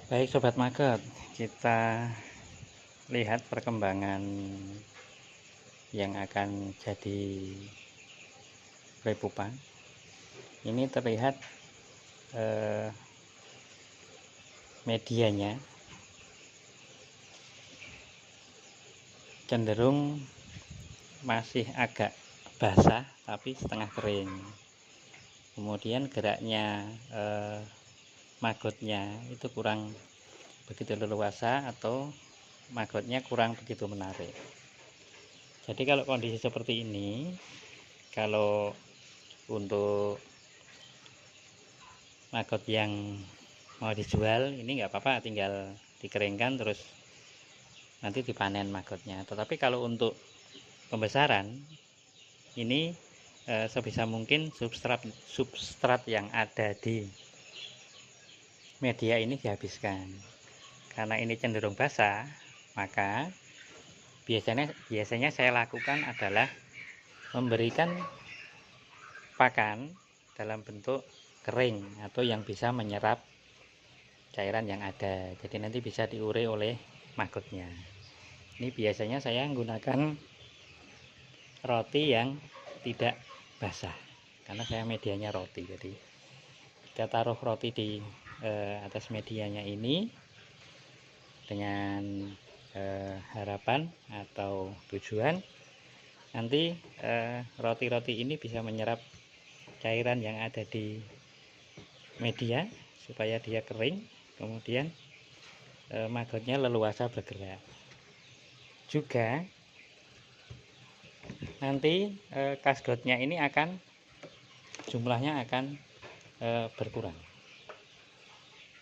Baik Sobat Magot, kita lihat perkembangan yang akan jadi kue pupa. Ini terlihat medianya cenderung masih agak basah tapi setengah kering. Kemudian geraknya magotnya itu kurang begitu leluasa atau magotnya kurang begitu menarik. Jadi kalau kondisi seperti ini, kalau untuk maggot yang mau dijual ini nggak apa-apa, tinggal dikeringkan terus nanti dipanen magotnya. Tetapi kalau untuk pembesaran ini sebisa mungkin substrat yang ada di media ini dihabiskan. Karena ini cenderung basah, maka biasanya saya lakukan adalah memberikan pakan dalam bentuk kering atau yang bisa menyerap cairan yang ada. Jadi nanti bisa diurai oleh magotnya. Ini biasanya saya menggunakan roti yang tidak basah karena saya medianya roti. Jadi kita taruh roti di atas medianya ini dengan harapan atau tujuan nanti roti-roti ini bisa menyerap cairan yang ada di media supaya dia kering, kemudian magotnya leluasa bergerak. Juga nanti kasdotnya ini jumlahnya akan berkurang.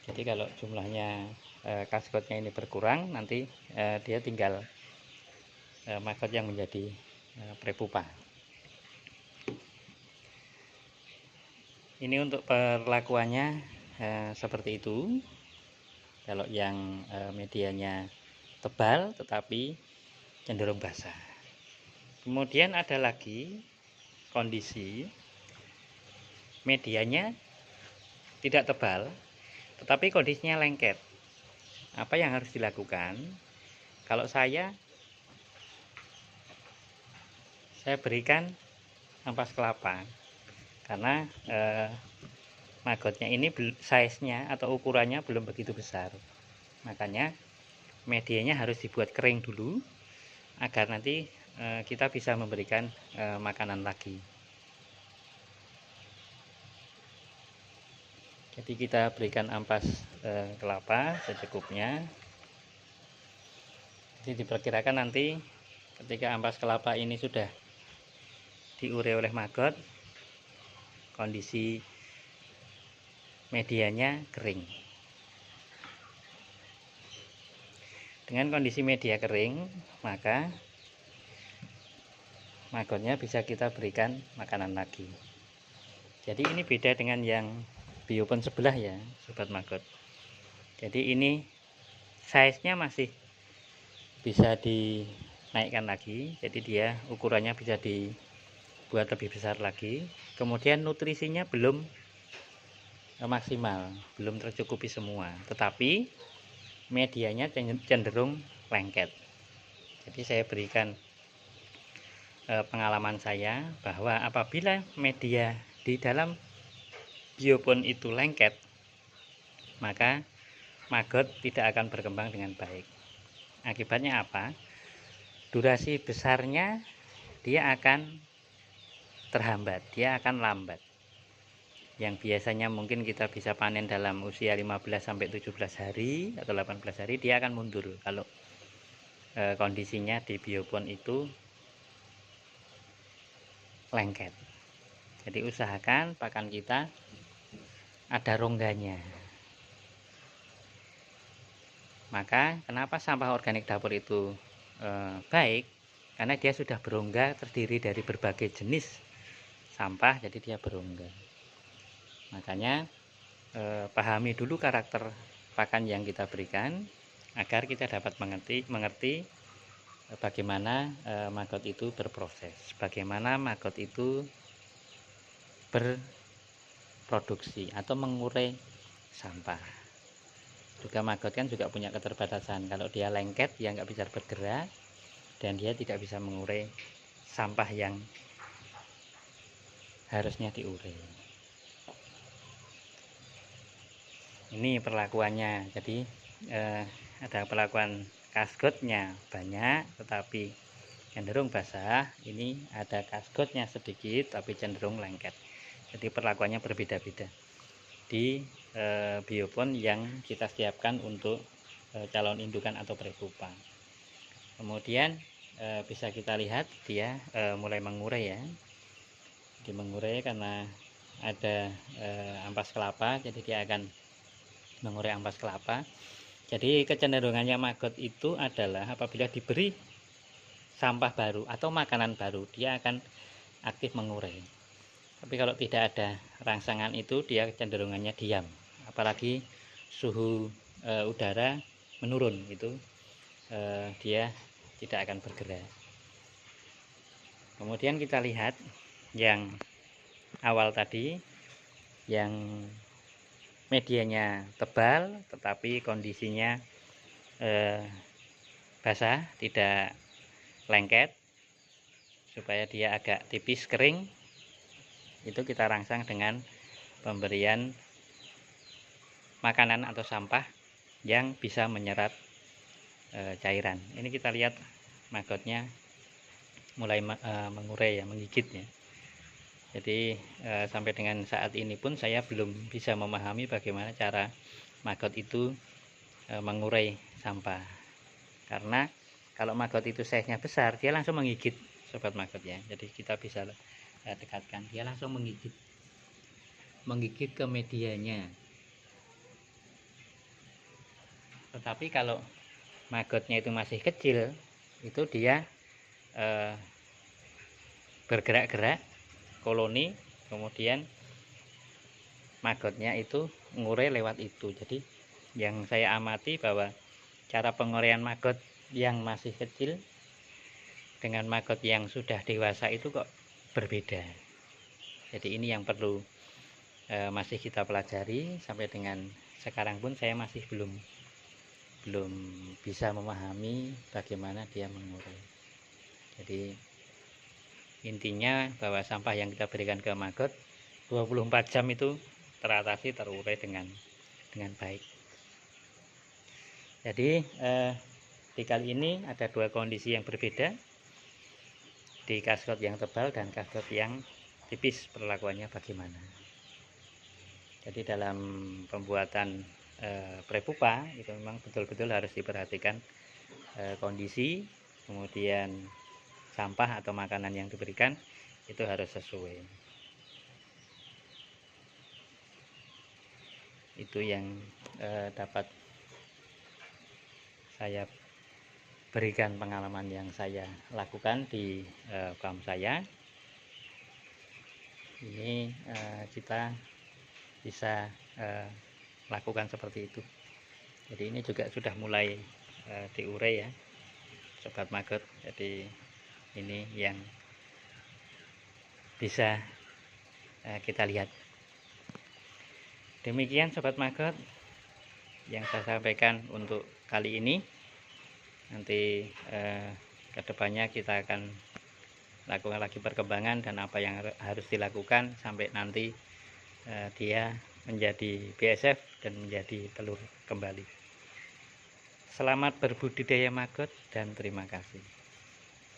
Jadi kalau jumlahnya kasdotnya ini berkurang, nanti dia tinggal magot yang menjadi prepupa. Ini untuk perlakuannya seperti itu. Kalau yang medianya tebal tetapi cenderung basah. Kemudian ada lagi kondisi medianya tidak tebal tetapi kondisinya lengket. Apa yang harus dilakukan? Kalau saya berikan ampas kelapa karena magotnya ini size-nya atau ukurannya belum begitu besar. Makanya medianya harus dibuat kering dulu agar nanti kita bisa memberikan makanan lagi. Jadi kita berikan ampas kelapa secukupnya. Jadi diperkirakan nanti ketika ampas kelapa ini sudah diurai oleh maggot, kondisi medianya kering. Dengan kondisi media kering, maka magotnya bisa kita berikan makanan lagi. Jadi ini beda dengan yang biopon sebelah ya, sobat maggot. Jadi ini size-nya masih bisa dinaikkan lagi. Jadi dia ukurannya bisa dibuat lebih besar lagi. Kemudian nutrisinya belum maksimal, belum tercukupi semua. Tetapi medianya cenderung lengket. Jadi saya berikan pengalaman saya bahwa apabila media di dalam biopon itu lengket, maka maggot tidak akan berkembang dengan baik. Akibatnya apa? Durasi besarnya dia akan terhambat, dia akan lambat. Yang biasanya mungkin kita bisa panen dalam usia 15-17 hari atau 18 hari, dia akan mundur kalau kondisinya di biopon itu lengket. Jadi usahakan pakan kita ada rongganya. Maka kenapa sampah organik dapur itu baik? Karena dia sudah berongga, terdiri dari berbagai jenis sampah, jadi dia berongga. Makanya pahami dulu karakter pakan yang kita berikan agar kita dapat mengerti bagaimana maggot itu berproses, bagaimana maggot itu berproduksi atau mengurai sampah. Juga maggot kan juga punya keterbatasan. Kalau dia lengket, dia nggak bisa bergerak dan dia tidak bisa mengurai sampah yang harusnya diurai. Ini perlakuannya. Jadi ada perlakuan kasgotnya banyak tetapi cenderung basah. Ini ada kasgotnya sedikit tapi cenderung lengket. Jadi perlakuannya berbeda-beda di biopon yang kita siapkan untuk calon indukan atau prepupa. Kemudian bisa kita lihat dia mulai mengurai ya. Jadi mengurai karena ada ampas kelapa, jadi dia akan mengurai ampas kelapa. Jadi kecenderungannya maggot itu adalah apabila diberi sampah baru atau makanan baru, dia akan aktif mengurai. Tapi kalau tidak ada rangsangan itu, dia kecenderungannya diam. Apalagi suhu udara menurun, itu dia tidak akan bergerak. Kemudian kita lihat yang awal tadi, yang medianya tebal tetapi kondisinya basah, tidak lengket, supaya dia agak tipis kering. Itu kita rangsang dengan pemberian makanan atau sampah yang bisa menyerap cairan. Ini kita lihat maggotnya mulai mengurai ya, menggigit ya. Jadi sampai dengan saat ini pun saya belum bisa memahami bagaimana cara maggot itu mengurai sampah. Karena kalau maggot itu size-nya besar, dia langsung menggigit sobat maggot ya. Jadi kita bisa dekatkan, dia langsung menggigit ke medianya. Tetapi kalau maggotnya itu masih kecil, itu dia bergerak-gerak koloni, kemudian maggotnya itu ngurai lewat itu. Jadi yang saya amati bahwa cara penguraian maggot yang masih kecil dengan maggot yang sudah dewasa itu kok berbeda. Jadi ini yang perlu masih kita pelajari. Sampai dengan sekarang pun saya masih belum bisa memahami bagaimana dia mengurai. Jadi intinya bahwa sampah yang kita berikan ke maggot 24 jam itu teratasi, terurai dengan baik. Jadi di kali ini ada dua kondisi yang berbeda, di kasgot yang tebal dan kasgot yang tipis, perlakuannya bagaimana. Jadi dalam pembuatan prepupa itu memang betul-betul harus diperhatikan kondisi, kemudian sampah atau makanan yang diberikan itu harus sesuai. Itu yang dapat saya berikan, pengalaman yang saya lakukan di farm saya. Ini kita bisa lakukan seperti itu. Jadi ini juga sudah mulai diurai ya sobat maggot. Jadi ini yang bisa kita lihat. Demikian sobat maggot yang saya sampaikan untuk kali ini. Nanti kedepannya kita akan lakukan lagi perkembangan dan apa yang harus dilakukan sampai nanti dia menjadi BSF dan menjadi telur kembali. Selamat berbudidaya maggot dan terima kasih.